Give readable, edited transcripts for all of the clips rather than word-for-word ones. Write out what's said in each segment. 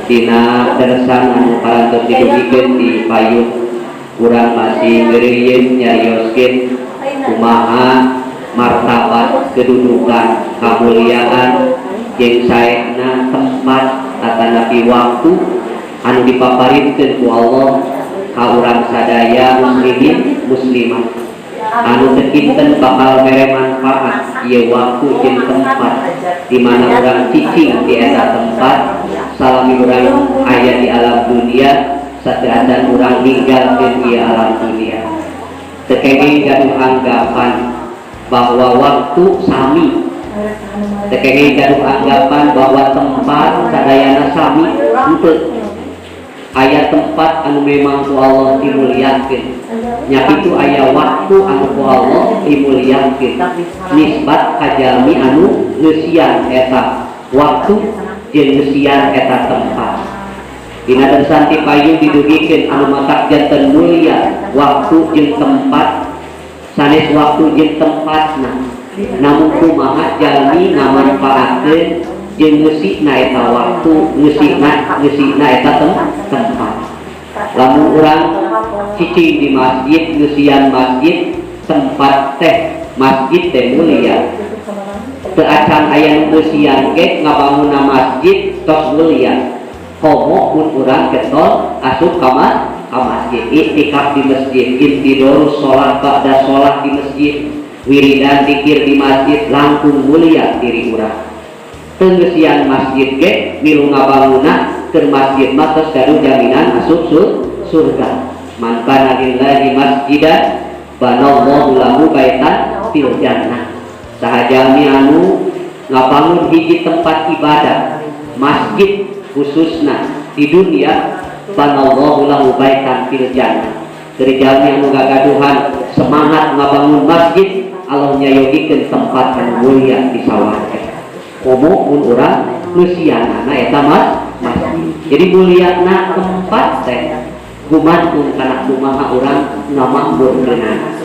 dina darasan anu parantos didugikeun di payung urang masih ngeureuyeuh nyarioskeun kumaha martabat kedudukan kamuliaan jeung saena tempat atanapi waktu anu dipaparinkeun ku Allah ka urang sadaya muslimin muslimat anu tekinten bakal mere manfaat ieu waktu jeung tempat di mana urang cicing di eta tempat salami urang aya di alam dunia sateasan urang ninggalkeun ieu alam dunia. Teu kenging gaduh anggapan bahwa waktu sami, teu kenging gaduh anggapan bahwa tempat sadayana sami. Henteu. Aya tempat anu memang ku Allah dimuliakeun, nya kitu aya waktu anu ku Allah dimuliakeun nisbat ka jalmi anu ngeusian eta waktu jeung ngeusian eta tempat. Dina deusan ti payung didugikeun anu matak janten mulia waktu jeung tempat sanes waktu jeung tempatna, namun kumaha jalmi ngamanfaatkeun jeung ngeusina eta waktu, ngeusina eta tempat. Lamun urang cicing di masjid, ngeusian masjid, tempat teh masjid teh mulia. Teu acan aya nu ngeusian ge ngabangunna masjid tos mulia. Komo mun urang getol asup ka masjid, iktikaf di masjid, intidor salat ba'da salat di masjid, wiridan zikir di masjid, langkung mulia diri urang. Pengesian masjid ge milu ngabangunna ke masjid mah tos gaduh jaminan asup surga. Man bana lillahi masjidan banallahu lahu baitan fil jannah. Saha jalmi anu ngabangun hiji tempat ibadah masjid khususna di dunia banallahu lahu baitan fil jannah. Dari jalmi anu gagaduhan semangat ngabangun masjid Allah nyayogikeun tempat anu mulia di sawarga. Komo mun urang ngeusianna eta masjid. Jadi muliana tempat teh gumantung kana kumaha urang ngamakmurkeunana.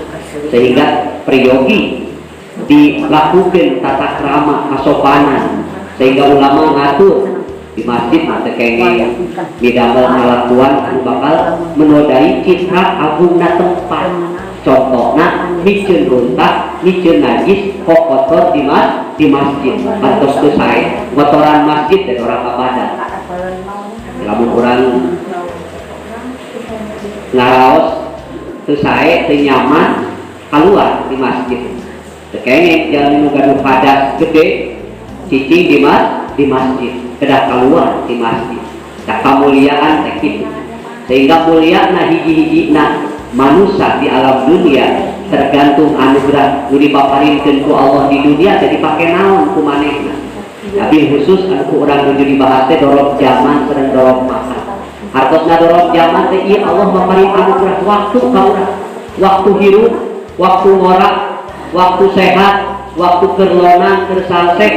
Sehingga priyogi dilakukeun tata krama kasopanan sehingga ulama ngatur di masjid mah teu kenging midamel ngalakuan anu bakal menodai citra agungna tempat. Contohna miceun runtak, miceun najis, kotor di masjid. Pantos teu sae ngotoran masjid teh orang ibadah. Lamun urang ngaraos teu sae teu nyaman kaluar di masjid. Teu kenging jalmi nu gaduh hadas gede cicing di masjid, kedah kaluar di masjid. Da kamuliaan teh kitu. Sehingga muliana hiji-hijina manusia di alam dunia tergantung anugerah nu dipaparinkeun ku Allah di dunia jadi pake naon ku manehna. Tapi khusus anu ku urang nuju dibahas teh dorog zaman sareng dorog masa. Hartosna dorog zaman teh ieu Allah maparing anugerah waktu ka urang. Waktu hirup, waktu ngorak, waktu sehat, waktu keur lonang, keur salsek,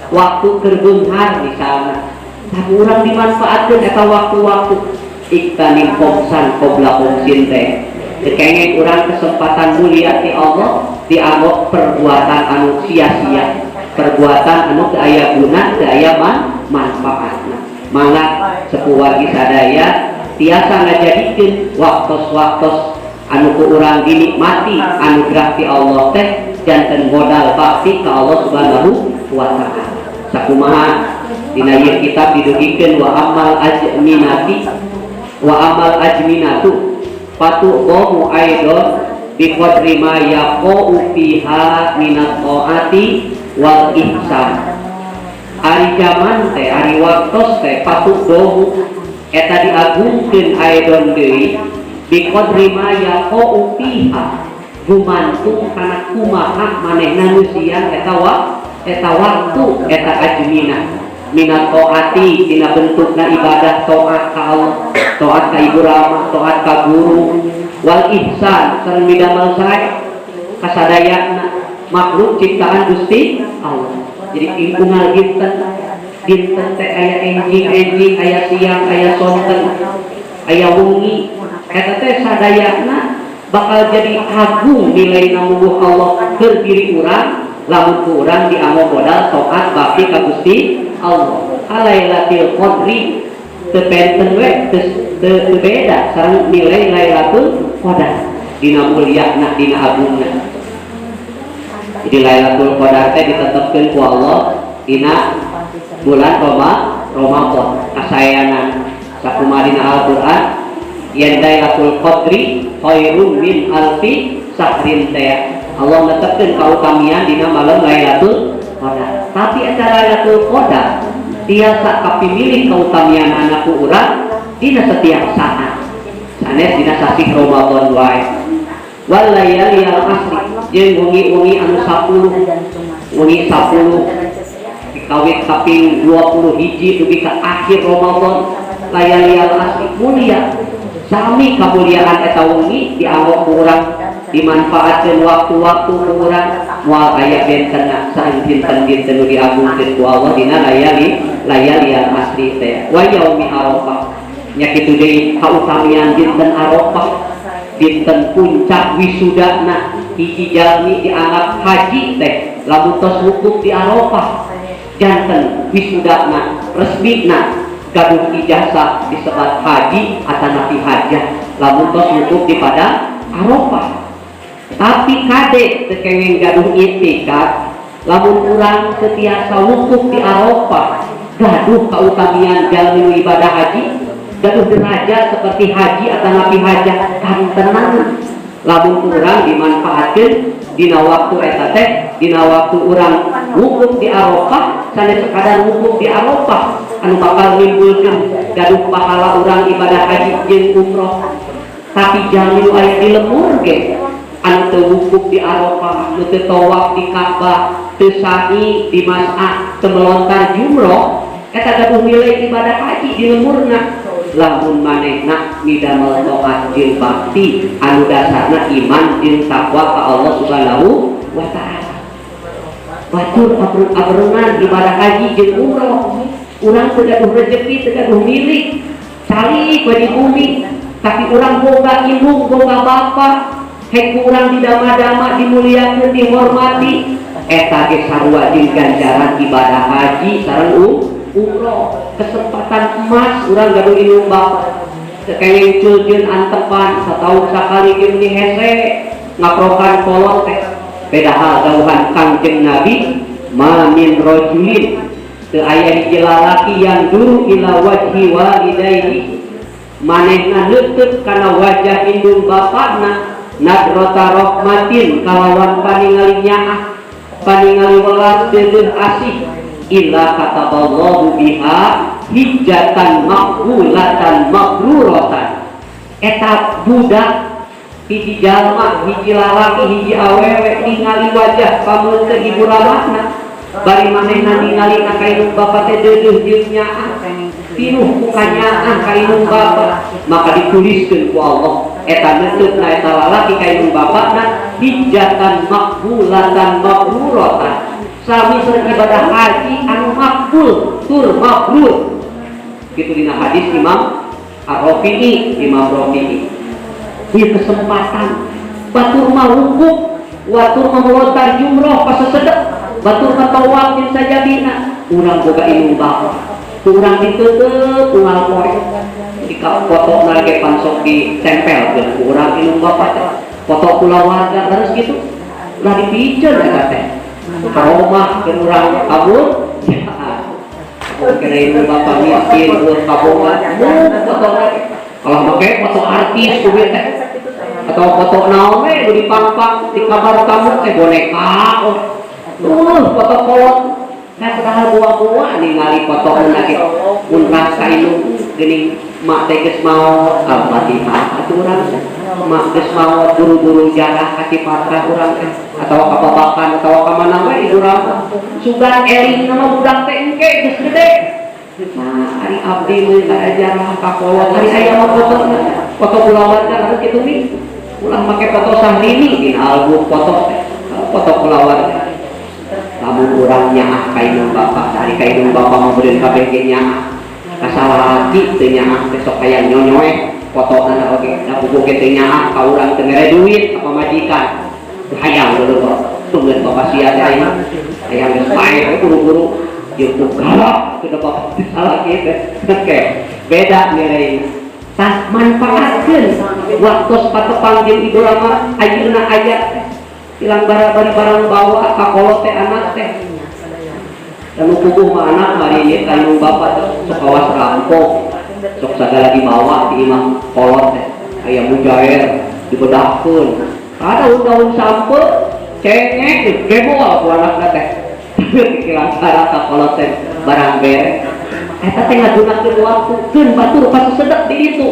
waktu keur beunghar misalna. Tapi urang dimanfaatkeun eta waktu-waktu iktanim komsan qobla komsin teh. Kenging urang kesempatan mulia ti Allah dianggap perbuatan anu sia-sia, perbuatan anu teu aya guna, teu aya manfaatna. Mangga sepuh wagi sadaya tiasa ngajadikeun waktos-waktos anu ku urang dinikmati anugerah ti Allah teh janten modal bakti ka Allah Subhanahu wa taala. Sakumaha dina ieu kitab didugikeun wa amal ajminatu fatuqamu aidon bi qadri ma yaqau fiha minat taati wal ihsan. Ari zaman teh ari waktos teh fatuqamu eta diagungkeun aidon deui bi qadri ma yaqau fiha gumantung kana kumaha manehna ngeusian eta waktu eta ajminah minat taati dina bentukna ibadah taat ka Allah, taat ka ibu rama, taat ka guru, wal ihsan sareng midamel sae kasadayana makhluk ciptaan Gusti Allah. Jadi unggal dinten teh aya enjing, aya siang, aya sonten, aya wengi, eta teh sadayana bakal jadi agung nilai namuh Allah keur diri urang lamun ku urang dianggo modal taat bakti ka Gusti Allah. Alailatul qadri tepenten we teu beda sareng nilai Lailatul Qadar dina mulyana dina agungna. Jadi Lailatul Qadar teh ditetepkeun ku Allah dina bulan Ramadan. Kasayangan sakumarina Al-Qur'an yen Lailatul Qadri khairum min alfi sahrin teh. Allah netepkeun kautamian dina malam Lailatul Qadar. Tapi eta Lailatul Qadar tiasa kapimilih kautamian anakku urang dina setiap saat. Sanes dina sasi Ramadan wae. Wal layali al asri jeung wengi-wengi anu 10. Wengi 10 dikawit kaping 20 hiji dugi ka akhir Ramadan. Layali al asri mulia. Sami kamuliaan eta wengi dianggap urang dimanfaatkeun waktu-waktu urang moal aya bentenna sareng dinten-dinten nu diagungkeun ku Allah dina layali al asri teh. Wa yaumi arafah nya kitu deui kautamian dinten Arafah, dinten puncak wisudana hiji jalmi dianggap haji teh lamun tos wukuf di Arafah. Janten wisudana resmina gaduh ijazah disebut haji atau nabi hajah lamun tos wukuf di pada Arafah. Tapi kade tekengeng gaduh itikad lamun urang setiasa wukuf di Arafah gaduh kautamian jalmi ibadah haji, gaduh derajat seperti haji atau nabi hajah kan tenang. Lamun urang dimanfaatkeun dina waktu eta teh dina waktu urang wukuf di Arafah sanes sekadar wukuf di Arafah anu bakal nimbulkeun gaduh pahala urang ibadah haji jeung umroh. Tapi jalmi nu aya di lembur ge anu teu wukuf di Arafah, nu teu tawaf di Ka'bah, teu sa'i di Mas'ah, teu melontar jumroh, eta gaduh nilai ibadah haji di lemburna. Lamun manehna midamel taat jeung bakti anu dasarna iman jeung takwa ka Allah Subhanahu wa taala. Batur abrungan ibadah haji jeung umroh. Urang teu gaduh rezeki, teu gaduh milik. Cari di bumi, tapi urang boga indung, boga bapa. Hek urang didama-dama, dimuliakeun, dihormati. Eta ge sarua jeung ganjaran ibadah haji sareng umroh. Kesempatan emas urang gaduh indung bapa. Sekenging culjeun antepan sataun sakali ge meuni hese ngaprokan kolot teh. Padahal dawuhan Kangjeng Nabi, "Ma min rajulin teu aya hiji lalaki yang duru ila wajhi walidayhi." Manehna neuteut kana wajah indung bapana nadrata rahmatin kalawan paningali nyaah, paningali welas deuleuh asih. Illa kataballahu biha hijjatan maqbulatan mabruratan. Eta budak hiji jalma, hiji lalaki, hiji awewe ningali wajah pameun teh ibu rawatna bari manehna ningali ka indung bapa teh deuleuh jeung nyaah pinuh ku kanyaah ka indung bapa, maka dituliskeun ku Allah eta neuteutna eta lalaki ka indung bapana hijjatan maqbulatan mabruratan. Sami sareng ibadah haji anu makbul tur mabrur. Kitu dina hadis Imam Ar-Rafi'i, Imam Rafi'i. Ieu kesempatan batur mah wukuf, batur mah melontar jumroh pasasedek, batur mah tawaf jeung sajadina. Urang boga indung bapa. Urang diteuteut unggal poe. Jika fotona ge pansok ditempelkeun ku urang indung bapa teh. Foto kulawarga terus gitu. Ulah dipiceun eta teh. Karomah ke urang kabur kena ibu bapak miskin buat kabungan foto lagi kalau pakai foto artis kuwi teh atau foto naon we di pampang di kamar tamu teh boneka foto kolot nah padahal buah-buah ningali foto lagi mun rasa indung geuning mak teh geus mau Al-Fatihah atuh urang mak geus mau buru-buru jarah ka Cipatra urang teh atau kababakan atau ka mana we ibu urang sugan eling nama budak teh engke geus gede. Nah, ari abdi meuh ka jarah ka kolot ari aya mah foto kulawarga harus kitu nih. Ulah make foto Sahrini dina album foto teh. Foto kulawarga. Lamun urang nyaah ka indung bapa, ari ka indung bapa mah beureun kabeh ge nyaah. Kasalaki teu nyaah besok aya nyonyoe fotona oge. Da buku ge teu nyaah ka urang teu mere duit ka pamajikan. Hayang dulu kok. Tungguin bapak sia teh hayang geus bae buru-buru jeung galak teu dapat salah kieu teh. beda nilai tas manfaatkan waktu patepang jeung Idul Adha ayeuna aya hilang barang-barang barang bawa kakolo teh anak teh dan kubuh mah anak mari ieu kayu bapak sok awas rampok sok sagala dibawa di imah kolot teh aya mujair dibedahkeun ada daun sampe cengek gebol ku anakna teh pikiran cara kakolo teh barang beres eta teh ngagunakeun waktu keun batur pas sedek di ditu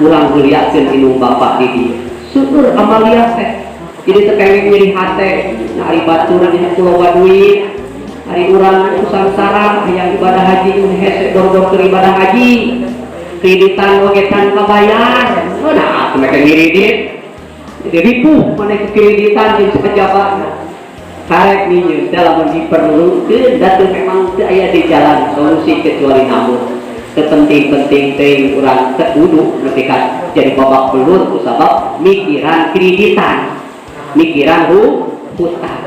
urang geuliakeun inung bapak di dieu syukur amalia teh jadi tekengeng nyeri hate nah ari batur di Pulau Baduy hari urang usan sarang hayang ibadah haji hese dor-dor keur ibadah haji kreditan oge tan kabayar nah aku make ngiridit jadi ripuh maneh kreditan jeung pejabat karek ninyeun dalam diperlukeun datu memang teu aya di jalan solusi kecuali namun penting-penting teh urang teu kudu nepi ka jadi babak belur ku sabab mikiran kreditan mikiran hutang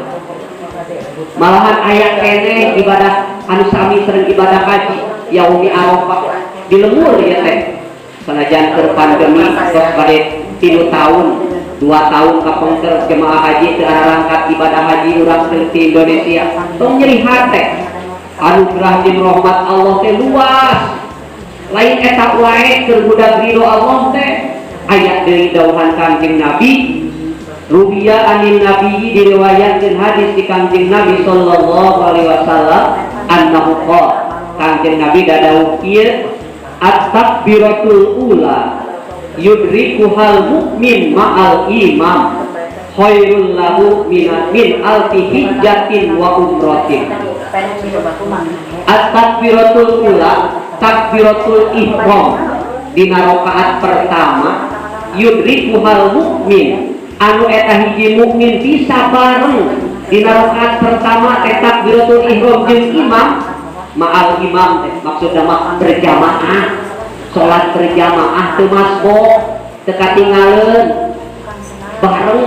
malahan aya keneh ibadah anu sami sareng ibadah haji yaumi arafah di lemur ya teh sanajan keur pandemi tos bade 3 tahun 2 tahun kapengker jemaah haji teu arangkat ibadah haji urang di Indonesia tong nyeri hate anugerah jeung rahmat Allah teh luas lain eta wae keur budak ridho Allah teh aya deui dawuhan Kanjeng Nabi Rubiya anin Nabi diriwayatkeun hadis di Kanjeng Nabi sallallahu alaihi wasallam annahu qala Kanjeng Nabi dadawuh kieu at-takbiratul ula yudrikuhal mu'min ma'al imam khairul lahu min alfi hijjatin wa umratin. At-takbiratul ula takbiratul ihram dina rakaat pertama yudrikuhal mu'min anu eta hiji mukmin bisa bareng dina rakaat pertama teh takbiratul ihram jeung imam ma'al imam teh maksudna mah berjamaah salat berjamaah teu masbuk teu katingaleun bareng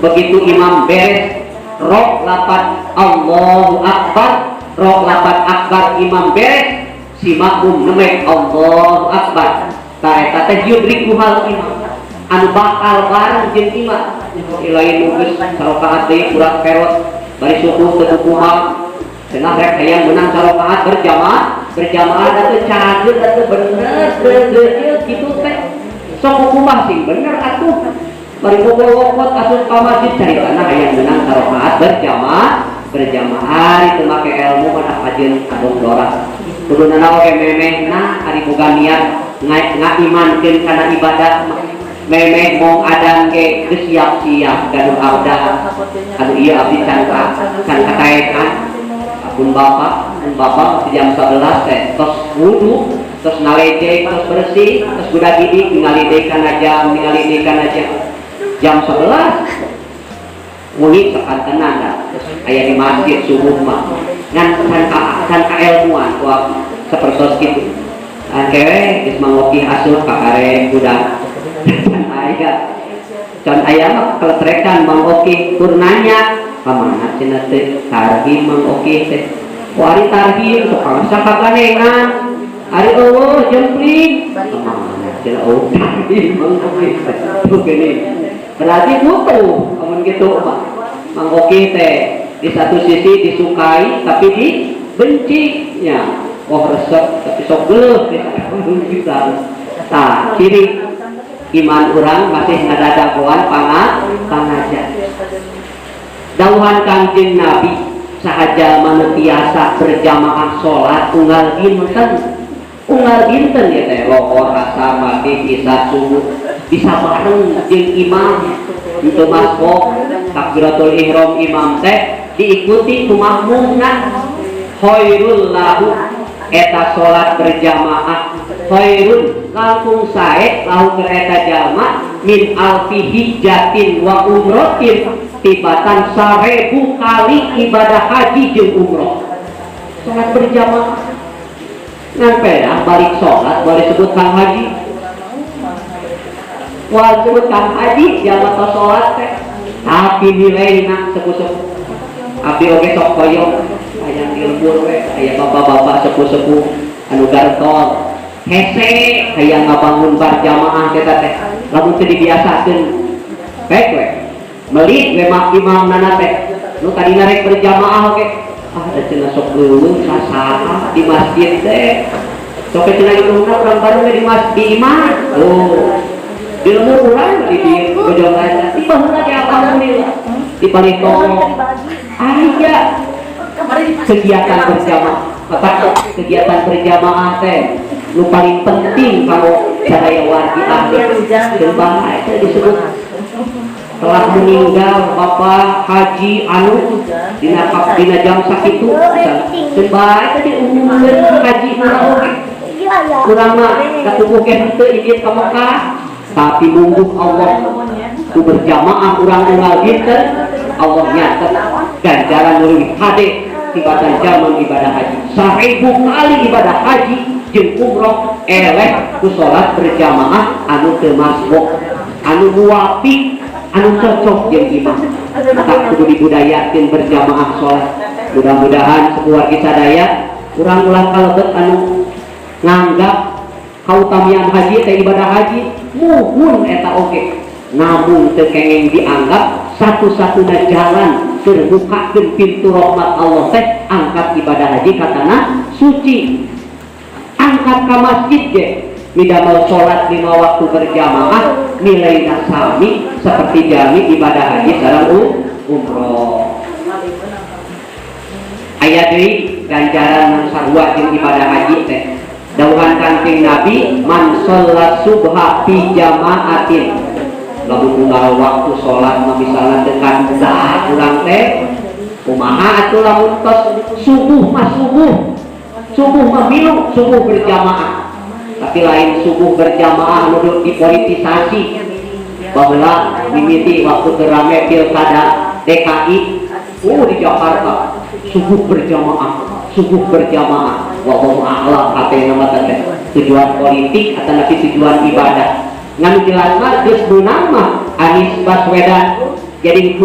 begitu imam beres rok lapat Allahu akbar rok lapat akbar imam beres si makmum nemek Allahu akbar ta eta teh yudrikuhal imam anu bakal bareng jeung imam ilain geus sarakaat deui kurang perot bari subuh teu kumaha cenah rek hayang menang sarakaat berjamaah da teu cageut da teu bener deui kitu teh sok kumaha sing bener atuh bari bobot asup ka masjid caritana hayang menang sarakaat berjamaah itu make ilmu mana ajeun adong dorah kuduna oge memehna ari boga niat ngaimankeun kana ibadah memeh mong adan ge geus siap-siap gaduh abda anu ieu abdi can kataekan apun bapak jam 11 teh tos wudu tos nalejek tos bersih tos budak didik ningali deui kana jam jam 11 muli sakantenan da aya di masjid subuh mah ngan kan kailmuan kuat sapertos kitu kewe geus mangopi asup ka are budak can aya mah keletrekan Mang Oki purnanya pamana cenah teh tarhim Mang Oki teh wari tarhim sok sakaganengan ari eueuh jempling pamana cenah oh tarhim Mang Oki tuh gini berarti butuh amun kitu mah Mang Oki teh di satu sisi disukai tapi dibenci nya oh resep tapi sok geuleuh bisa tah ciri iman urang masih ngadadagoan pangaja dawuhan Kanjeng Nabi sahaja manu tiasa berjamaah salat unggal dinten ya teh lohor asar maghrib isya subuh bisa bareng jeung imam itu masbuk takbiratul ihram imam teh diikuti ku makmumna khairul lahu eta salat berjamaah khairun langkung sae lahu kereta jalma min alfi hijjatin wa umratin tibatan 1000 kali ibadah haji jeung umrah salat berjamaah ngampe dah balik salat boleh sebut kang haji wal sebut kang haji jalma tos salat teh tapi nilaina sepuh-sepuh abdi oge sok koyong aya di lembur we aya bapak-bapak sepuh-sepuh anu gartol hese kayak ngabangun berjamaah kita teh lamun teu dibiasakeun baik we melit we mak imam nana teh nu tadina rek berjamaah oke da cenah sok leuweung sasaha di masjid teh sok cenah ilmuna urang baru di masjid imam di lembur urang di bojongan di baheula ge alhamdulillah di Palito aya kegiatan berjamaah kegiatan berjamaah teh nu paling penting kalau sadaya wargi ahli dan bangsa itu disebut telah meninggal Bapak Haji Anu dina jam sakitu dan bae teh diumumkeun haji oge urang mah katubuh ke henteu izin ka Mekah tapi mungguh Allah ku berjamaah urang unggal dinten Allah nyatet ganjaran leuwih hade tibatan jaman ibadah haji 1000 kali ibadah haji jeung umroh eleh ku salat berjamaah anu teu masbuk anu muwafiq anu cocok jeung imam maka kudu dibudayakeun berjamaah salat mudah-mudahan sakeluarga sadaya urang ulah kalebet anu nganggap kautamian haji teh ibadah haji muhun eta oge namun teu kenging dianggap satu-satunya jalan terbukakeun pintu rahmat Allah teh angkat ibadah haji katana suci angkat ka masjid ge midamel salat 5 waktu berjamaah nilainya sami seperti jami ibadah haji sareng umroh aya deui ganjaran nu sarua jeung ibadah haji teh dawuhan Kanjeng Nabi man sholat subha fi jamaatin lamun unggal waktu sholat misalnya dekat saat urang teh kumaha atuh lamun tos subuh mah milu subuh berjamaah tapi lain subuh berjamaah nu dipolitisasi baheula mimiti waktu terame pilkada DKI di Jakarta subuh berjamaah wallahu a'lam katanya nama teh tujuan politik atau nanti tujuan ibadah ngan jelas mah geus beunang mah Anies Baswedan jadi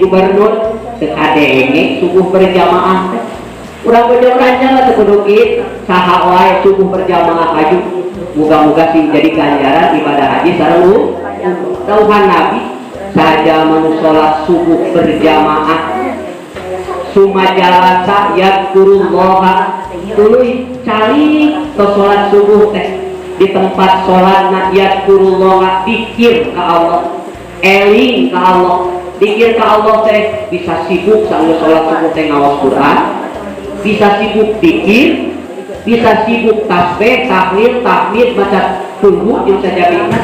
gubernur teu kadenge subuh berjamaah urang bejo ranjang teh kudu kieu saha wae subuh berjamaah aju muga-muga sing jadi ganjaran ibadah haji sareng dawuhan Nabi saja manu salat subuh berjamaah sumajalasa yadkurullaha tuluy cali to salat subuh teh di tempat sholat nabiat kurullah dikir ke Allah eling ke Allah dikir ke Allah teh bisa sibuk sambil sholat subuh teh ngawas Quran bisa sibuk dikir bisa sibuk tasbih tahlil tahmid baca kulhu jeung sajabina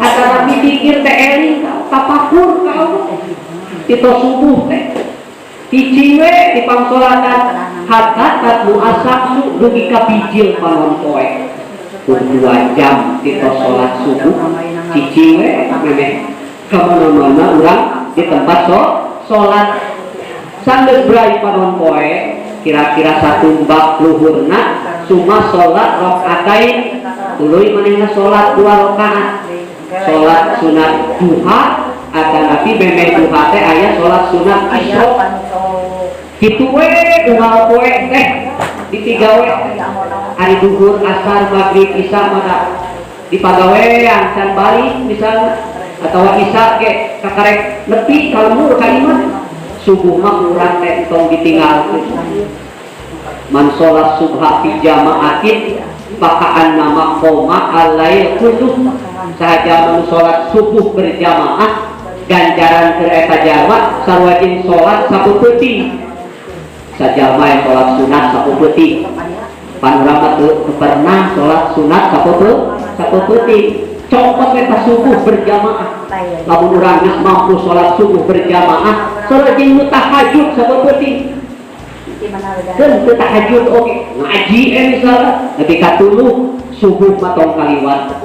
atau nabi dikir teh eling tafakur ke Allah itu subuh teh hiji we di pangsolatan hadat muasab dugi ka bijil panon poe 2 jam kita sholat subuh cici we memeh kemana-mana urang di tempat sholat sambil berai panon poe kira-kira 1 bab luhurna cuma sholat rokaatain tuluy manehna sholat 2 rakaat sholat sunat duha ada nabi memeh duha teh aya sholat sunat isya kitu we unggal poe teh di 3 we hari duhur asar maghrib isya mana di pagawean can balik misalnya atau isya ke kakarek nepi kalmur kalimat subuh mah urang teh tong ditinggal man sholat subha fi jamaatin pakaan nama koma alail kulluh sahaja man sholat subuh berjamaah ganjaran keur eta jalma sarwajin sholat sapeuting sajalma yang sholat sunat sapeuting panorama tuh pernah sholat sunat sapeuting copot eta subuh berjamaah lamun urang geus mampu sholat subuh berjamaah sholat jeung tahajud sapeuting dan tahajud oke ngaji misalnya ketika tuluh subuh mah tong kaliwat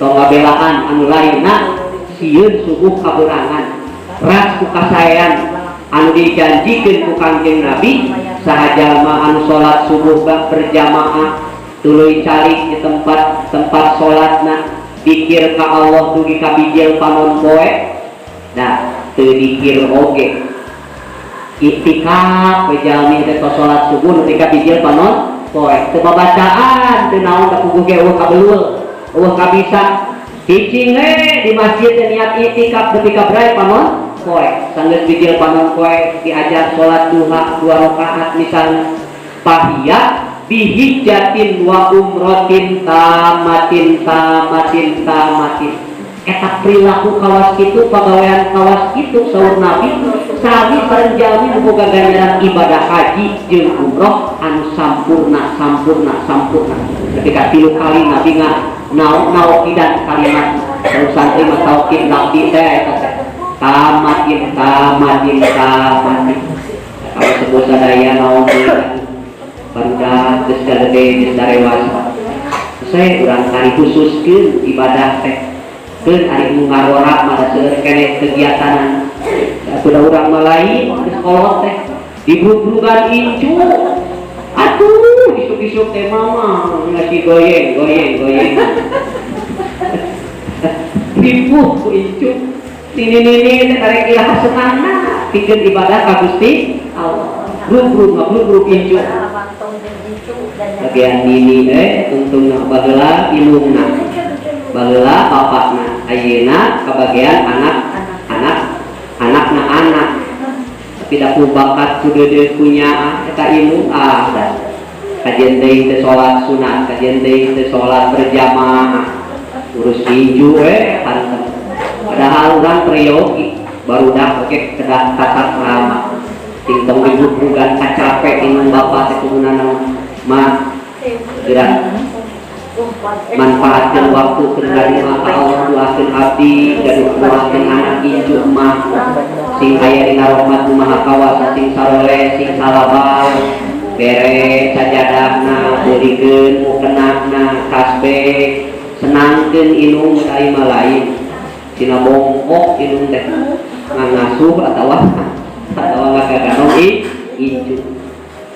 tong ngabelaan anu lainna sieun subuh kaberangan ras ku kasayan anu dijanjikeun ku Kanjeng Nabi sahajalma anu sholat subuh berjamaah tuluy calik di tempat sholatna dikir ka Allah dugi ka bijil panon poe nah teu dikir oge iktikaf bejalmi teh sholat subuh nepi ka bijil panon poe teu babacaan teu naon da puguh ge eueuh kabelul eueuh kabisa hiji di masjid niat itikaf nepi ka bray panon poe sanggeus bijil panon poe diajar salat duha 2 rakaat misalnya pahiyat bihijjatin wa umrotin tamatin eta perilaku kawas kitu pagawean kawas kitu saur Nabi sami sareng jalmi boga ganjaran ibadah haji jeung umroh anu sampurna ketika 3 kali Nabi naoki dan kalimat terus santri mah taukid Nabi teh eta teh tamatin kalau sebut sadaya naon barudak geus gede geus darewasa saya urang kali khususkeun ibadah teh keun ari nu ngarorak mah seueur keneh kegiatanan kuda urang malai geus kolot teh dibrug-brugan incu atuh isuk-isuk teh mama ngasih goyeng dipuh ku incu nini teh karek ilaha senangna pikeun ibadah ka Gusti Allah brug incu bagian nini untungna baheula ilungna baheula bapakna ayeuna kabagian anak tidak ku bakat ku deudeu punya eta ilmu kajian deui teh salat sunat kajian deui teh salat berjamaah urus tinju hantem padahal urang priyogi barudak oge kedah tatak rama tingtong dibubugan kacape inung bapak teh kumunana mah gerak manfaatkan waktu kendali mata Allah doakeun abdi dan doakeun anak incu mah sing aya dina rahmat Maha Kawasa sing saroleh sing salabal bere sajadahna beurikeun mukenahna tasbih senangkeun inung kai malain dina bongkok inung teh ngangasuh atawa ngagaganong incu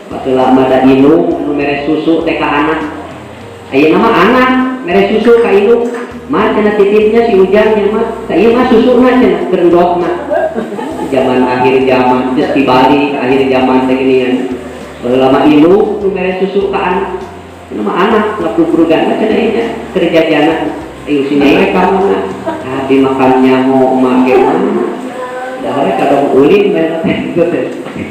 baheula mah da inung nu mere susu teh ka anak ayeuna mah anak mere susu ka indung mah cenah titipnya si Ujangnya mah ka ieu mah susuna cenah gerendokna zaman akhir zaman geus dibalik akhir zaman teh ginian baheula mah indung nu mere susu ka anak cenah mah anak ngabrug-brugan cenah ieu kerjajana ayo sini we ka mana di makannya mau make mah dahare kadang ulin mah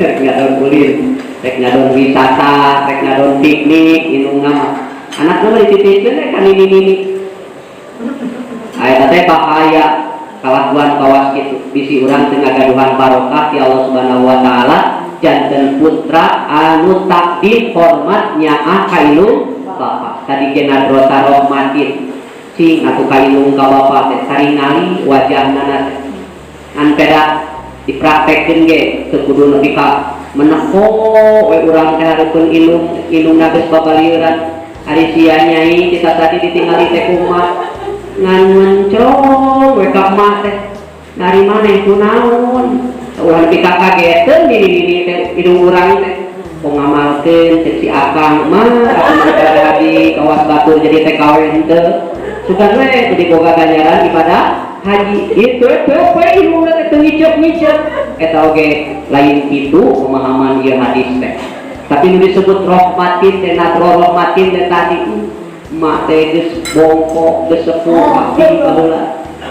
rek ngadon ulin rek ngadon wisata rek ngadon piknik indung mah anak nama dititipkeun kan ini aya teh bahaya kalakuan kawas kitu bisi urang teu ngagaduhan barokah ti Allah Subhanahu wa taala janten putra anu takdir hormat nyaah ka ilung bapa tadi kena drota rahmatin sing atuh ka ilung ka bapa teh taringali wajahna teh an peda dipraktekkeun ge teu kudu nepi ka meneko we urang teh hareupeun ilungna geus babalieuran hari sia nyai kita tadi ditinggali teh kumaha ngan mencong we ka mah teh dari maneh kunaon ulah kita kageteun diri teh hidung urang teh kok ngamalkeun cek si akang mah atuh di kawas batur jadi TKW henteu sugan we jadi boga ganjaran ibadah haji itu we hidung teh teu ngicep eta oge lain kitu pemahaman ieu hadis teh tapi nu disebut rahmatin teh rahmatin teh tadi mak teh geus bongkok geus sepuh abdi baheula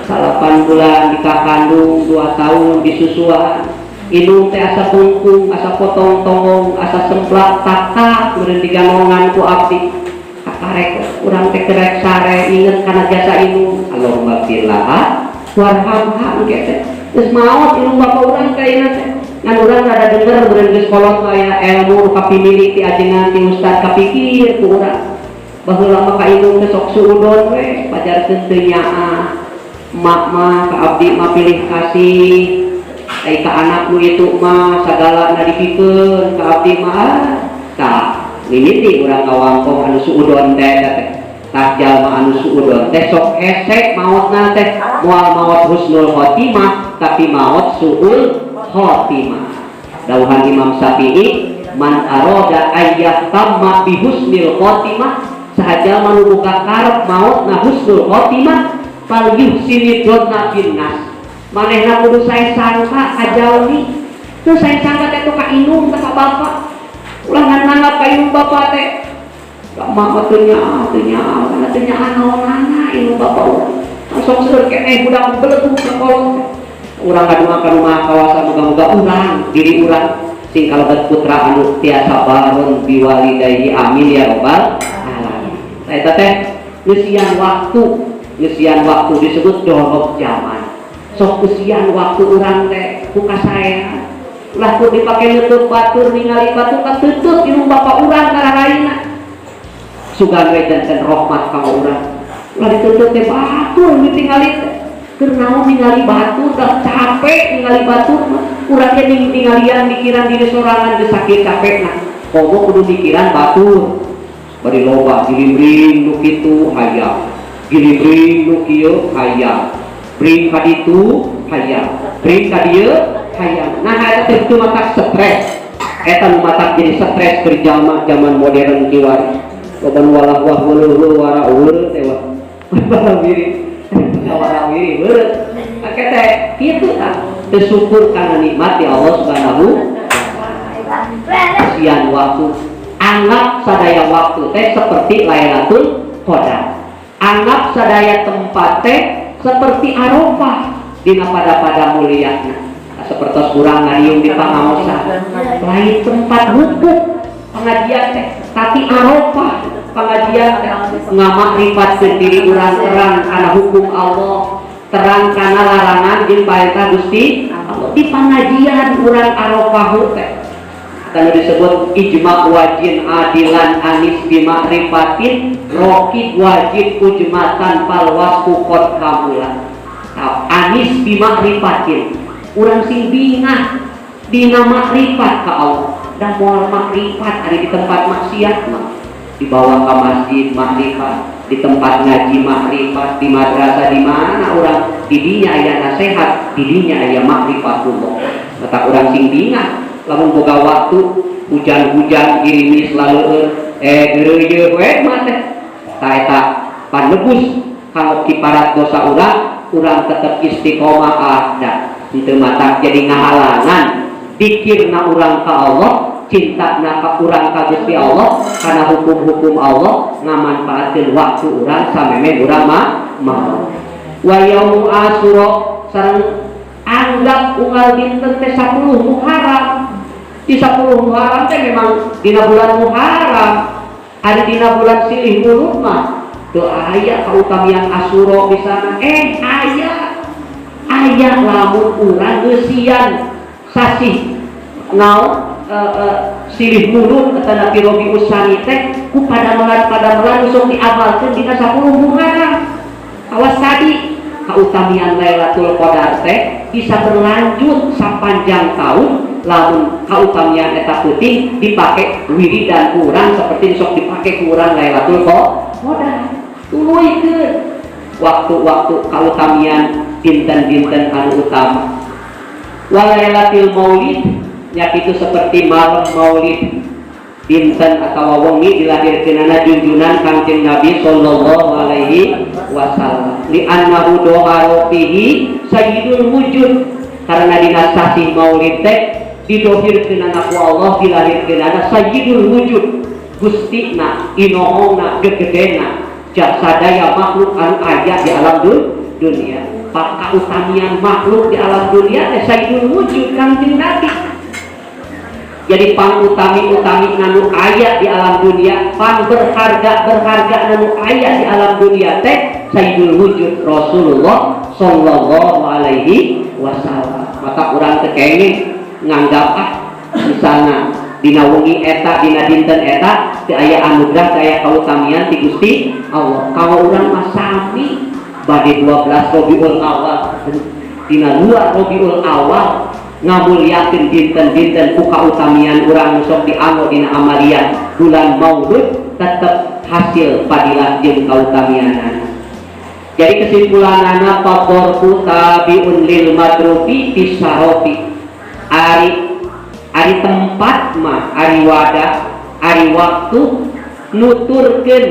8 bulan dikakandung 2 tahun disusuan indung teh asa bungkung asa potong-tongong asa semplak takak kemudian diganongan ku abdi kakarek urang teh kerek sare inget kana jasa indung Allahumma firlaha warhamha engke teh geus maot indung bapak urang kaina teh ngan urang rada denger beurang geus kolot aya ilmu kapimilih ti ajengan ti ustad kapikir ku urang baheula mah ka indung teh sok suudon we pajarkeun teu nyaah emak mah ka abdi mah pilih kasih ai ka anak nu itu mah sagalana dipikeun ka abdi mah tah mimiti urang ngawangkong anu suudon teh tah jalma anu suudon teh sok hesek maotna teh moal maot husnul khotimah tapi maot suul khotimah dawuhan Imam Syafi'i man aroda ayyah tamma bi husnil khotimah sahaja manu buka karep maut na husnul khotimah fal yuhsini donna bin nas manehna kudu sae sangka ka jalmi teu sae sangka teh ka indung ka bapak ulah nganggap ka indung bapak teh mama tanya anak ini bapak langsung seueur keneh budak beletuk ka kolong urang ngaduakeun rumah kawasan muga-muga urang diri urang sing kalebet putra anu tiasa baron biwalidayhi amin ya rabbal alamin. Eta teh ngeusian waktu disebut dorog zaman. Sok usian waktu urang teh ku kasaean. Lah ku dipake nutup batur ningali batu katutup ilmu bapak urang kararaina. Sugan we janten rahmat ka urang. Lah ditutup teh batur ditingali teh. Keur naon ningali batur dah capek ningali batur mah. Urang ge tingalian mikiran diri sorangan geus sakit capekna. Komo kudu mikiran batur. Bari loba gilimring nu kitu hayang. Gilimring nu kieu hayang. Bring ka ditu hayang. Bring ka dieu hayang. Nah eta teh itu matak stres. Eta nu matak jadi stres keur zaman modern kieu. Loba walah wah weuleuh wara weuleuh teh wah. Warawiri. Warawiri weuleuh. Ake teh kitu tah. Teu syukur kana nikmat ya Allah Subhanahu kasihan waktu. Anggap sadaya waktu teh seperti Lailatul Qadar. Anggap sadaya tempat teh seperti Arafah dina pada muliana. Seperti kurang ngariung di pangaosan. Lain tempat hukum pengajian teh, tapi Arafah pengajian teh ngamakrifat diri urang terang kana hukum Allah, terang kana larangan jeung paeta Gusti Allah. Di pengajian urang Arafah teh karena disebut ijma wajin adilan anis bimakrifatin rokid wajib ujmatan palwasku kot kamulan anis bimakrifatin urang sing bingah dina makrifat ka Allah dan moal makrifat ada di tempat maksiat mah dibawa ke masjid makrifat di tempat ngaji makrifat di madrasah di mana orang didinya aya nasihat didinya aya makrifatullah mata urang sing bingah lamun boga waktu hujan-hujan girimis lalu geureuy we mah teh taeta panebus kanggo kiparat dosa urang tetep istiqomah ada henteu matak jadi ngahalangan pikirna urang ka Allah cintana ka urang ka Gusti Allah kana hukum-hukum Allah ngamanfaatkeun waktu urang sameme urang mah mau wa yaumul asyura sareng anggap unggal dinten teh 10 Muharram. Di 10 Muharram teh memang dina bulan Muharram, hari dina bulan silih mulut mah teu aya kautamian Asyura di sana. Aya lamun urang geusian sasih naon silih mulut katana Rabi Usani teh ku padamelan sok diamalkeun dina 10 Muharram. Awas tadi kautamian Lailatul Qadar teh bisa berlanjut sapanjang tahun lamun kautamian eta peuting dipake wiridan urang seperti sok dipake urang Lailatul Qadar tuluikeun waktu-waktu kautamian dinten-dinten anu utama wa Lailatul Maulid nya kitu seperti malam Maulid dinten atawa wengi dilahirkeunana junjunan Kangjeng Nabi sallallahu alaihi wasallam li annahu doharofihi sayyidul wujud karena dina sasih Maulid teh didohirkeunana ku Allah dilahirkeunana sayyidul wujud gustina inohongna gegedena sadaya makhluk anu aya di alam dunia pakautamian makhluk di alam dunia teh sayyidul wujud Kangjeng Nabi. Jadi pangutami nanu aya di alam dunia, pang berharga nanu aya di alam dunia teh sayyidul wujud Rasulullah sallallahu alaihi wasallam. Maka urang teu kenging nganggap misalna dina wengi eta dina dinten eta teu aya anugerah teu aya kautamian ti Gusti Allah. Kalau urang mah sami bade 12 Rabiul Awal dina 2 Rabiul Awal ngamuliakeun dinten-dinten ku kautamian urang sok dianggo dina amalian bulan Maulud tetep hasil fadilah jeung kautamianana. Jadi kesimpulanana fadorku tabiun lil madrufi bisarofi ari tempat mah ari wadah ari waktu nuturkeun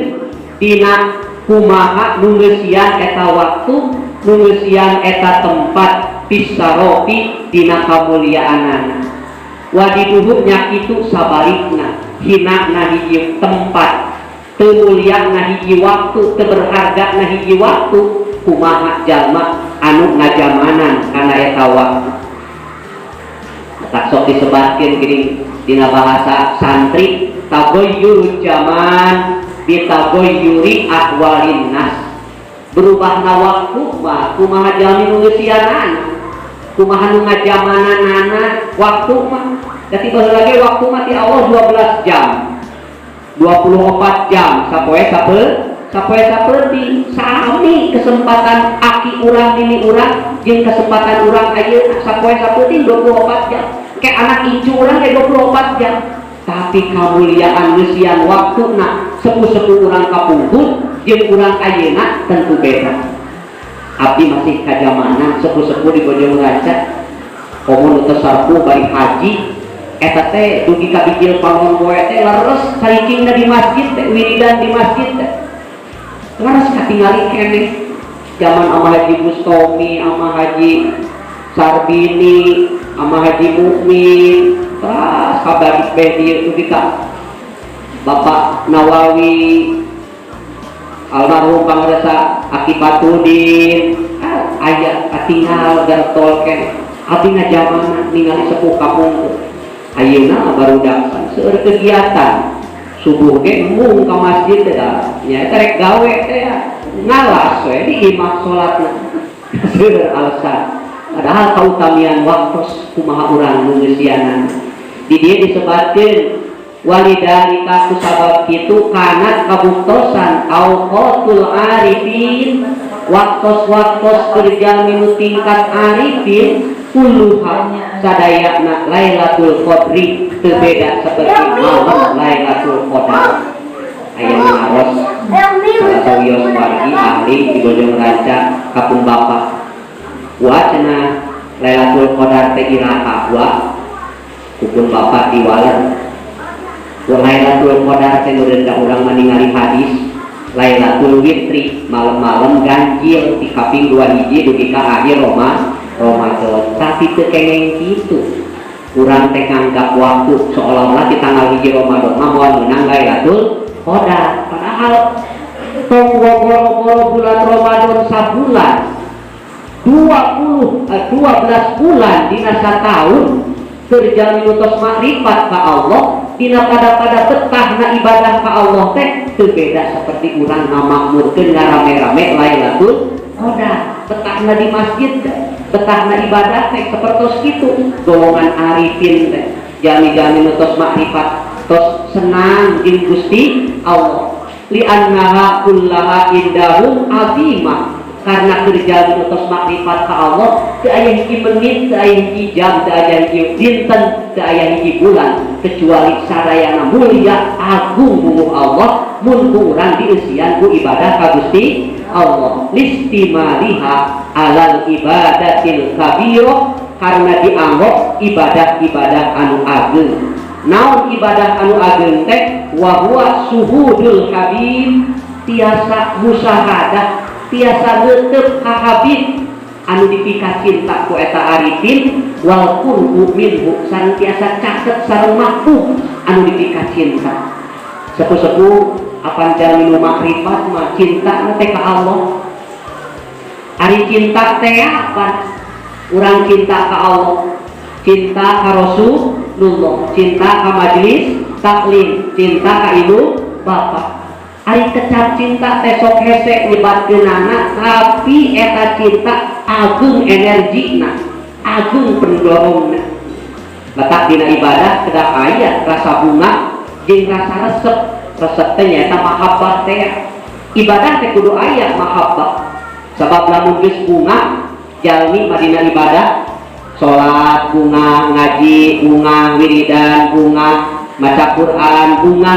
dina kumaha nungeusian eta waktu nungeusian eta tempat bisarofi dina kamuliaanana wadiduhub nyakitu sabalikna hina hiji tempat teu mulia na hiji waktu, teu berharga na hiji waktu, kumaha jalma anu ngajamanan kana eta waktu. Tak sok disebatkeun gini dina bahasa santri, tagoyyur zaman bitagoyyuri ahwalin nas. Berubahna waktu mah kumaha jalmi nu geus kumaha nu ngajamananana waktu mah. Jadi baheula lagi waktu mah ti Allah 12 jam 24 jam sapoe sapeuleuti sami kesempatan aki urang dini urang jeung kesempatan urang ayeuna sapoe sapeuleuti 24 jam ke anak incu urang ge 24 jam. Tapi kamuliaan ngeusian waktuna sepuh-sepuh urang kapungkur jeung urang ayeuna tentu beda. Abdi masih kajamanan sepuh-sepuh di Bojong Raca komun teu sarpuh bari haji eta teh dugi ka bijil pangonggoe teh leres saicingna di masjid teh wiridan di masjid teh leres katingali keneh zaman ama Haji Bustomi, ama Haji Sarbini, ama Haji Mukmin, terus kabar bedi dugi ka Bapak Nawawi almarhum Pangresa Akibatudin aya katingal gartol keneh abdi ngajaman ningali sepuh kapungkur. Ayeuna barudak seueur kegiatan subuh ge mung ka masjid teh nya eta rek gawe teh ngalas we di imah salatna seueur alasan padahal kautamian waktu kumaha urang nu geus di dieu disebatkeun walidalika kusabab kitu kana kabuktosan auqatul arifin waktos-waktos kerja minu tingkat arifin kulluha sadayana Lailatul Qadri teu beda seperti malam Lailatul Qadar. Aya ngaros sawios wargi ahli di Bojong Raca kapung Bapak wacana Lailatul Qadar teh iraha wa kupun Bapak diwaler Lailatul Qadar teh nu rendah urang ningali hadis Lailatul Witri malam-malam ganjil di kaping 2 hiji dugi ka akhir Ramadan. Tapi teu kengeng kitu urang teh nganggap waktu seolah-olah di tanggal hiji Ramadan mah moal meunang Lailatul Qadar padahal tong boro-boro bulan Ramadan sabulan 12 bulan dina sataun terjalin utos makrifat ka Allah dina pada betahna ibadah ka Allah teh teu beda seperti urang ngamakmurkeun ngarame-rame Lailatul Qadar betahna di masjid teh betahna ibadah teh sapertos kitu golongan arifin teh jami-jami utos makrifat tos senang jeung Gusti Allah li annaha kullaha indahum azimah karena kerja utos makrifat ka Allah teu aya hiji menit, teu aya hiji jam, teu aya hiji dinten, teu aya hiji bulan kecuali sarayana mulia agung bubuh Allah mun ku urang dieusian ku ibadah ka Gusti Allah listimaliha alal ibadatil kabirah karena dianggap ibadah-ibadah anu ageung. Naon ibadah anu ageung teh wa huwa suhudul habib tiasa musahadah tiasa neuteup ka habib anu dipika cinta ku eta arifin wal qurbu minhu sareng tiasa caket sareng mahfuz anu dipika cinta. Sepuh-sepuh apan jalmi nu makrifat mah cinta teh ka Allah. Ari cinta teh apa? Urang cinta ka Allah, cinta ka Rasulullah, cinta ka majelis taklim, cinta ka ibu bapak. Ari kecap cinta teh sok hese nyebatkeunana tapi eta cinta agung energina, agung pendorongna. Letak dina ibadah kedah aya rasa bunga jeung rasa resep. Resep teh nyaeta mahabbah teh. Ibadah teh kudu aya mahabbah. Sabab lamun geus bunga jalmi madina ibadah salat bunga, ngaji bunga, wiridan bunga, maca Quran bunga.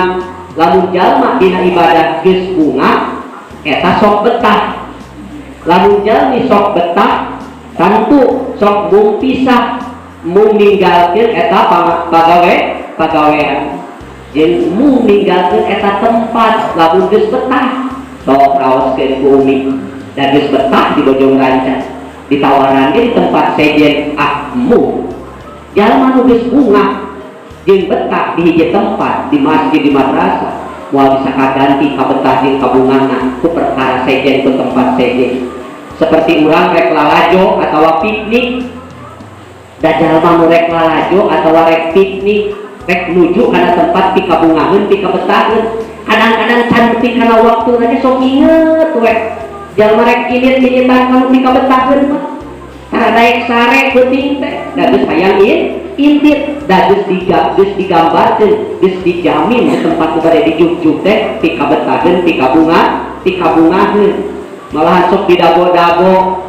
Lamun jalma dina ibadah geus bunga eta sok betah. Lamun jalmi sok betah tentu sok mung pisah mung ninggalkeun eta pagawean jeung mung ninggalkeun eta tempat lamun geus betah sok raoskeun ku umi dan geus betah di Bojong Raca ditawaran di tempat sejen ahmu jalma nu geus bunga jeung betah di hiji tempat di masjid di madrasah moal bisa kaganti kabetah jeung kabunganna ku perkara sejen ku tempat sejen. Seperti urang rek lalajo atawa piknik, da jalma nu rek lalajo atawa rek piknik rek nuju kana tempat ti kabungaheun ti kabetaheun, kadang-kadang can teu kana waktuna ge sok inget we jalma rek init-initan kana ti kabetaheun mah tara daek sare peuting teh da geus hayang intit da geus digambarkeun geus dijamin di tempat bade dijuk-juk teh ti kabetaheun ti kabungaheun. Malahan sok didabo-dabo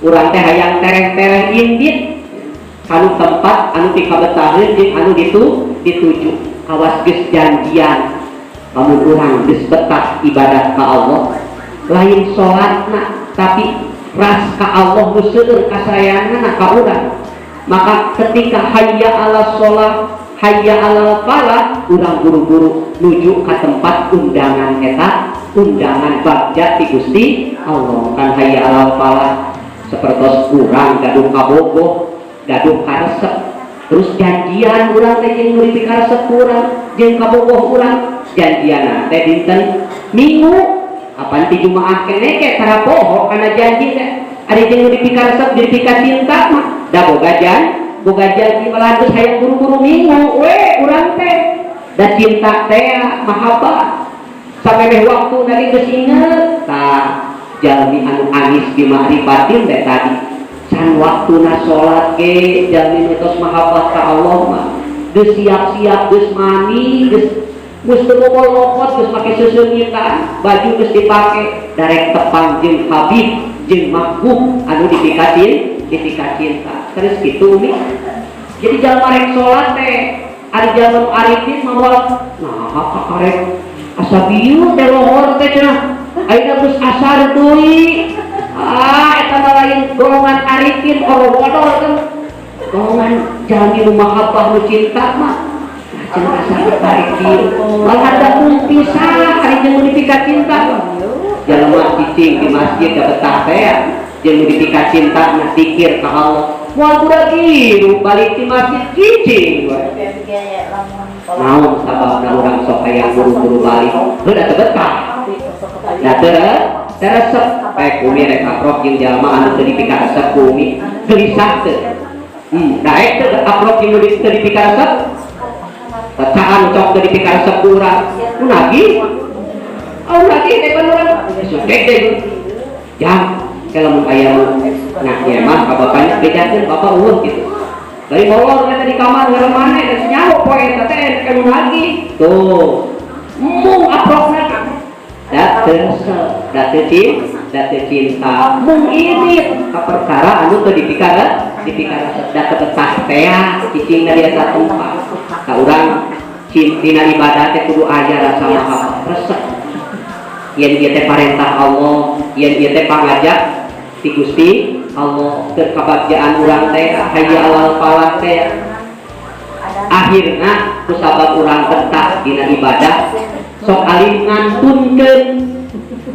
urang teh hayang tereng-tereng indit anu tempat anu ti kabetaheun jeung anu dituju. Awas geus janjian lamun urang geus betah ibadah ka Allah lain salatna tapi ras ka Allah nu seueur kasayanganna ka urang, maka ketika hayya ala sholat hayya ala falah urang buru-buru nuju ka tempat undangan eta, undangan bagja ti Gusti Allah. Kan hayya ala falah sapertos urang gaduh kabogoh gaduh karesep terus janjian urang teh jeung nu dipikaresep urang jeung kabogoh urang janjian teh dinten Minggu apan ti Jumaah keneh ke tara poho kana janji teh ari jeung nu dipikaresep dipika cinta mah da boga janji malah geus hayang buru-buru Minggu we urang teh da cinta teh mahabbah samemeh waktu nari geus inget tah jalmi anu angis di ma'rifatin teh tadi can waktuna salat ge jalmi mitos mahabbah ka Allah mah geus siap-siap geus mani geus teu molokot geus make seseungitan baju geus dipake darek tepang jeung Habib jeung mahbub anu dipika cinta terus kitu umi. Jadi jalma rek salat teh ari jalma arifin mah nah karek asa bieu teh lohor teh cenah ayeuna geus asar deui eta mah lain golongan arifin oro-oro kan golongan jalmi nu mahabbah nu cinta mah cenah asar arifin malah ada pisan ari jeung dipika cinta jalma cicing di masjid da betah teh jeung dipika cinta na zikir ka Allah moal budak ieu balik ti masjid cicing we naon sababna urang sok hayang buru-buru balik heuh da teu betah da teu resep bae kumi rek akrok jeung jalma anu teu dipika resep kumi gelisah teu daek teu akrok jeung teu dipika resep tacaan cok teu dipika resep urang nu lagi teh urang sudek teh jang kalau mun aya nah ya mah bapaknya bedakeun bapak ulun gitu dari molor eta di kamar ngaran maneh dan nyaho poe eta teh kanu lagi tuh mung aprokna da teu cinta mung irit ka perkara anu teu dipikara da teu betah teh cicing dari eta tempat ka urang cintina ibadah teh kudu aya rasa mahabbah resep yen ieu teh parentah Allah yen ieu teh pangajak ti Gusti Allah keur kabagjaan urang teh hayya alal falah teh akhirna kusabab urang betah dina ibadah sok alim ngantunkeun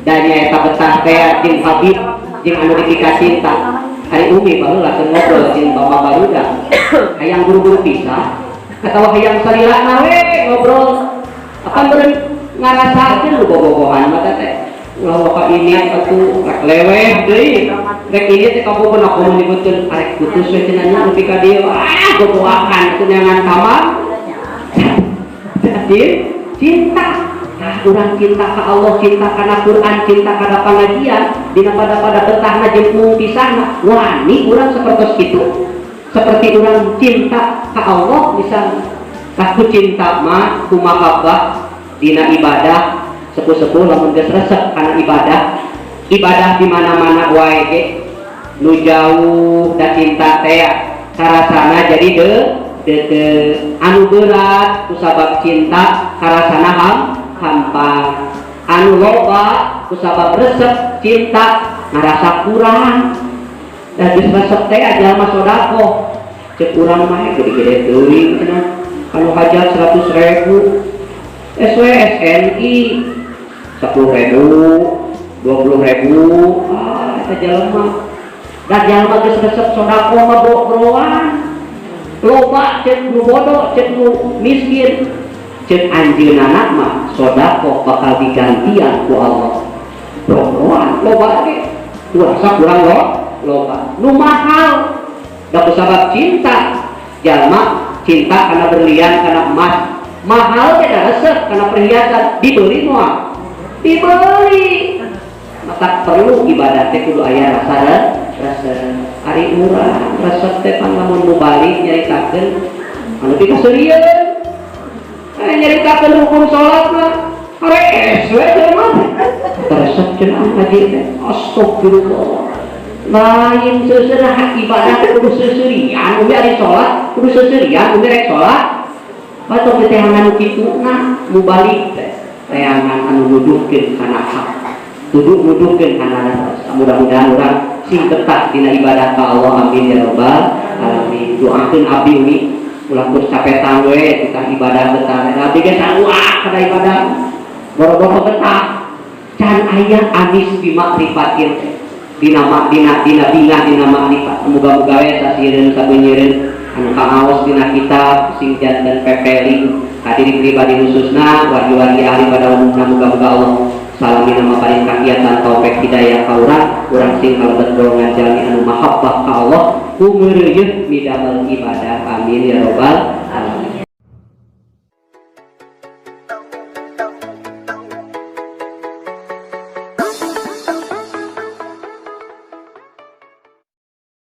da nyaeta betah teh jeung Habib jeung anu dipika cinta hari umi baheula keur ngobrol jeung bapak barudak hayang buru-buru pisah atawa hayang salilana we ngobrol akan beureun ngarasakeun lu bobogohan mah teh ulah ka ini atuh rek leweh deui rek ieu teh kabogoh aku nyebutkeun arek putus we cenah nya nepi ka dieu gogoakan kunangan kamar cinta nah urang cinta ka Allah cinta kana Quran cinta kana pangajian dina pada betahna jeung mung pisahna wani urang sapertos kitu seperti urang cinta ka Allah misal aku cinta mah ku mahabbah dina ibadah sepuh-sepuh lamun geus resep kana ibadah di mana-mana wae ge nu jauh da cinta teh karasana jadi de anu berat kusabab cinta karasana hampang anu loba kusabab resep cinta ngarasa kurang da geus resep teh jalma sodaqoh ceuk urang mah gede-gede teuing cenah anu hajat 100.000 SNI 10.000 20.000 eta jalma da jalma geus resep sodaqoh mah broan loba ceuk nu bodoh ceuk nu miskin cek anjeunana mah sodako bakal digantian ku Allah. Rokoan loba ge tuasa kurang loba nu mahal da kusabab cinta jalma cinta karena berlian karena emas mahal teh da resep karena perhiasan dibeli moal dibeli maka perlu ibadah teh kudu aya rasa ari murah resep teh pan lamun nu balik nyaritakeun anu teh kaseureun nyaritakeun rukun salat mah harees we jelema resep cenah ngaji teh astagfirullah lain seuseuh ibadah kudu seuseuhian umi ari salat kudu seuseuhian umi rek salat batok teh anu kituna nu balik teh teangan anu nuduhkeun kana hak nuduhkeun kana mudah-mudahan urang sing betah dina ibadah ka Allah amin ya rabbal alamin doakeun abdi umi ulah kus capetan we kita ibadah betah abdi ge saruah kana ibadah boro-boro betah can aya anis bi makrifatin dina makrifat muga-muga we sasieun sabeunyeun anu kaawos dina kitab sing janten pepeling hadirin pribadi khususna wargi-wargi ahli pada umumna muga-muga Allah salami nama paling kakiatan taufik hidayah ka urang sing kalebet golongan jalmi anu mahabbah ka Allah umeureuyeuh midamel ibadah amin ya rabbal